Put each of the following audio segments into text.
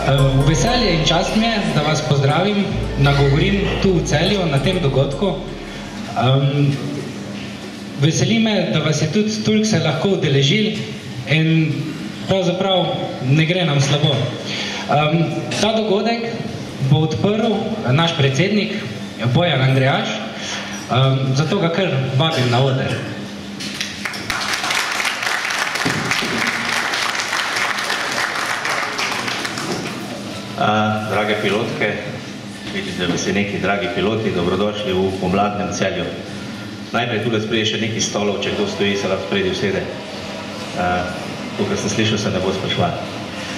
V veselje in čast mi je, da vas pozdravim, nagovorim tu v Celju na tem dogodku. Veseli me, da vas je tudi toliko se lahko udeležili in pravzaprav ne gre nam slabo. Ta dogodek bo odprl naš predsednik Bojan Andrejaš, zato ga kar vabim na oder. Drage pilotke, vidim, da si neki dragi piloti, dobrodošli v pomladnem Celju. Najprej tukaj spredi še neki stolov, če kdo stoji, se lahko spredi usede. Tukaj sem slišal, se ne bo sprašval.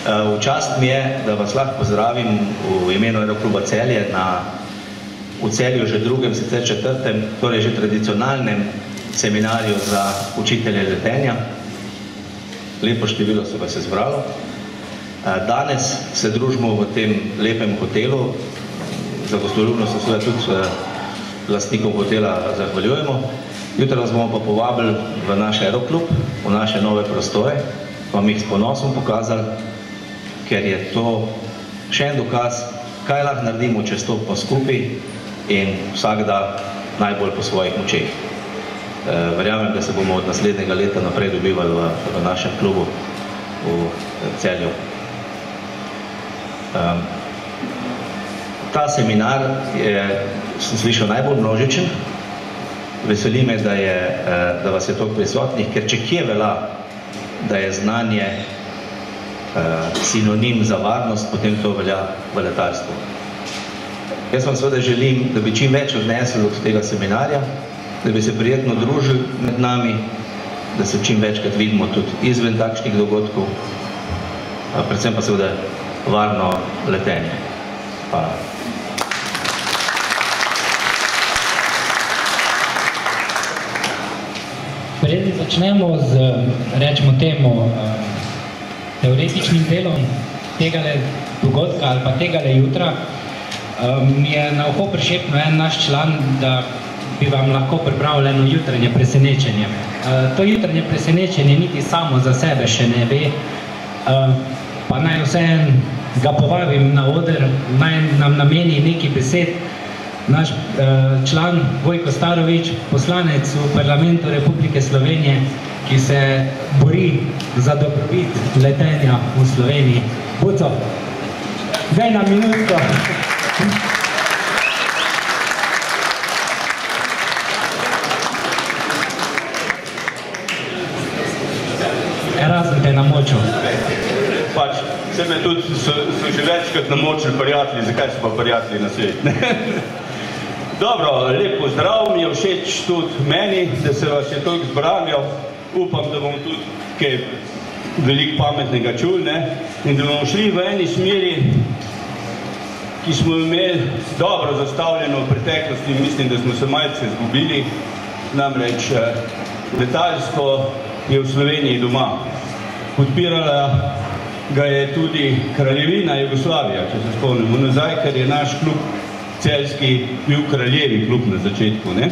V čast mi je, da vas lahko pozdravim v imenu Aerokluba Celje v Celju že drugem, sicer četrtem, torej že tradicionalnem seminarju za učitelje letenja. Lepo število se vas je zbralo. Danes se družimo v tem lepem hotelu, za gostoljubnost se tudi lastnikom hotela zahvaljujemo. Jutri vas bomo pa povabili v naš Aeroklub, v naše nove prostore, vam jih s ponosom pokazali, ker je to še en dokaz, kaj lahko naredimo, če stopimo skupaj in vsak da najbolj po svojih močeh. Verjamem, da se bomo od naslednjega leta naprej dobivali v našem klubu v Celju. Ta seminar je, sem slišal, najbolj množičen. Veseli me, da vas je toliko prisotnih, ker če kje velja, da je znanje sinonim za varnost, potem to velja v letalstvu. Jaz vam seveda želim, da bi čim več odnesli od tega seminarja, da bi se prijetno družili med nami, da se čim večkrat vidimo tudi izven takšnih dogodkov, predvsem pa seveda varno letenje. Hvala. Preden začnemo z, rečemo temu, teoretičnim delom tegale dogodka ali pa tegale jutra, mi je na uho prišepnil en naš član, da bi vam lahko pripravil eno jutranje presenečenje. To jutranje presenečenje niti samo za sebe še ne ve, pa naj vseeno ga povabim na oder, naj nam nameni nekaj besed. Naš član Vojko Starović, poslanec v parlamentu Republike Slovenije, ki se bori za dobrobit letenja v Sloveniji. Buco, daj nam minutko. Razen te namočil. Pač, se me tudi, so že večkrat namočili prijatelji, zakaj so pa prijatelji na svet? Dobro, lep pozdrav, mi je všeč tudi meni, da se vas je toliko zbralo. Upam, da bomo tudi kaj veliko pametnega čuli, ne? In da bomo šli v eni smeri, ki smo imeli dobro zastavljeno v preteklosti, mislim, da smo se malce izgubili. Namreč letalstvo je v Sloveniji doma. Podpirala ga je tudi Kraljevina Jugoslavija, če se spomnimo nazaj, ker je naš klub celjski bil kraljevi klub na začetku, ne?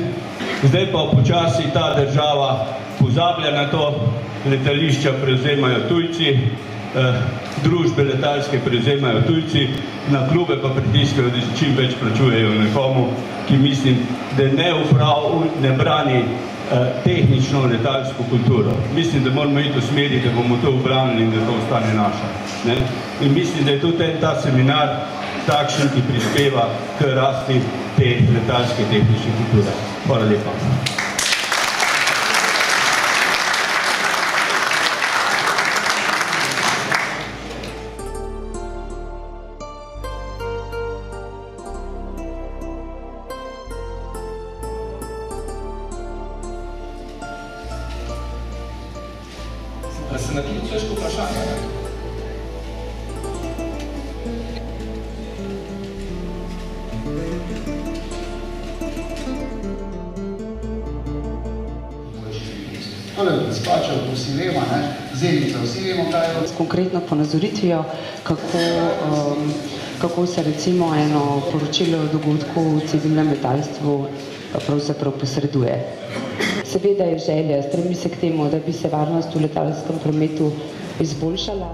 Zdaj pa počasi ta država pozablja na to, letališča prevzemajo tujci, družbe letalske prevzemajo tujci, na klube pa pritiskajo, da čim več plačujejo nekomu, ki mislim, da ne brani tehnično letalsko kulturo. Mislim, da moramo iti v smeri, da bomo to obranili in da to ostane naša. Ne? In mislim, da je tudi ta seminar takšen, ki prispeva k rasti te letalske tehnične kulture. Hvala lepa. Se naklicuješ po vprašanje? Tole spačev, vsi vemo, Zenica, vsi vemo, kaj je. S konkretno ponazoritvijo, kako se recimo eno poročilo o dogodku v civilnem letalstvu pravzaprav posreduje. Seveda je želja, stremi se k temu, da bi se varnost v letalskem prometu izboljšala.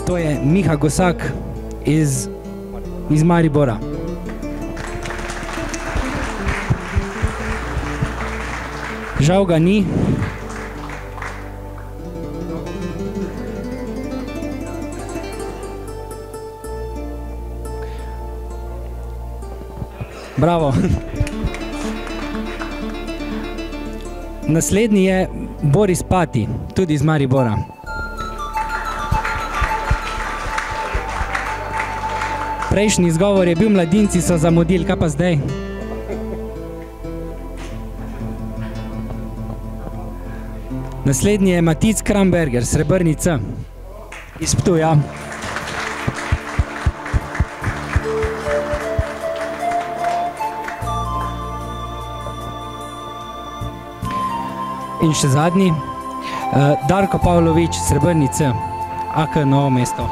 To je Miha Gosak iz Maribora. Žal ga ni. Bravo. Naslednji je Boris Pati, tudi iz Maribora. Prejšnji izgovor je bil mladinci so zamudili, kaj pa zdaj? Naslednji je Matic Kramberger, Srebrni C, iz Ptuja. In še zadnji, Darko Pavlović, Srebrni C, AK Novo mesto.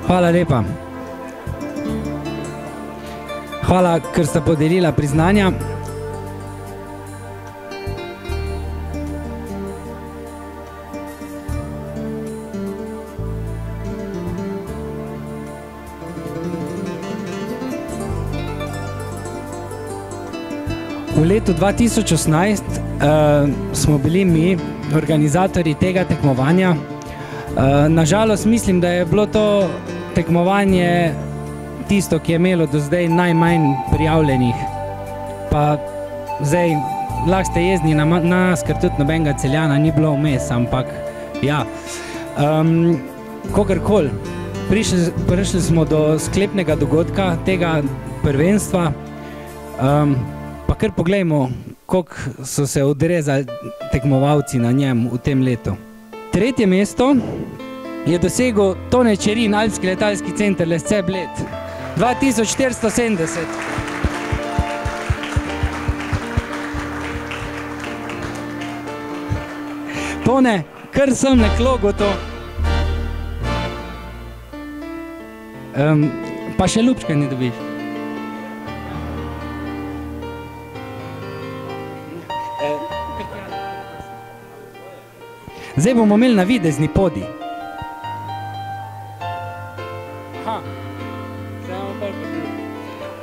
Hvala lepa. Hvala, ker sta podelila priznanja. V letu 2018 smo bili mi organizatorji tega tekmovanja. Nažalost mislim, da je bilo to tekmovanje tisto, ki je imelo do zdaj najmanj prijavljenih. Pa zdaj lahko ste jezni na nas, ker tudi nobenega Celjana ni bilo vmes, ampak ja. Kogarkoli, prišli smo do sklepnega dogodka tega prvenstva, pa kar poglejmo, koliko so se odrezali tekmovalci na njem v tem letu. Tretje mesto je dosegel Tone Čerin, Alpski letalski center Lesce Bled, 2470. Tone, kar sem neklogo to. Pa še lupčka ne dobiš. Zdaj bomo imeli navidezni podij.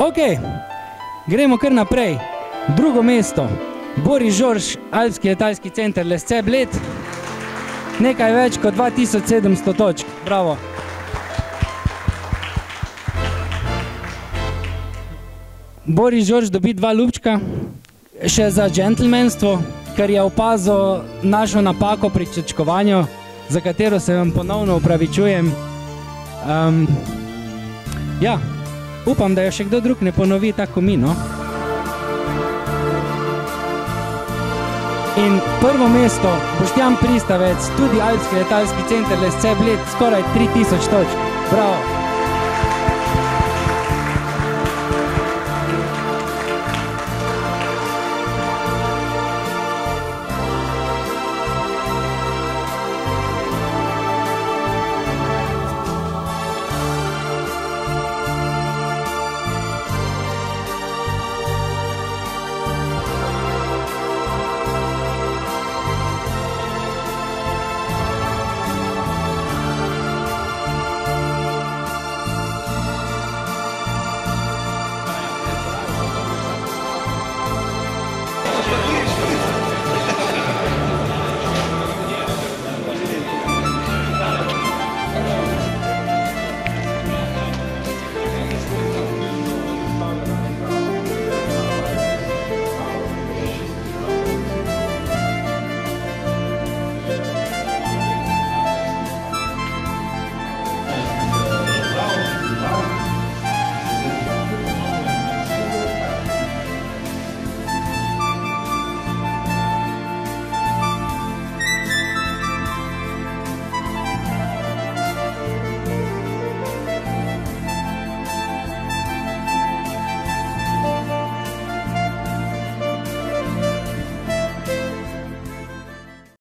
Ok, gremo kar naprej. Drugo mesto, Boris Žorž, Alpski letalski center Lesce Bled, nekaj več kot 2700 točk. Bravo. Boris Žorž dobi 2 lupčka, še za džentlmenstvo, ker je opazil našo napako pri čečkovanju, za katero se vam ponovno opravičujem. Ja, upam, da jo še kdo drug ne ponovi tako mi, no. In prvo mesto, Boštjan Pristavec, tudi Alpski letalski center Lesce Bled, skoraj 3000 točk. Bravo.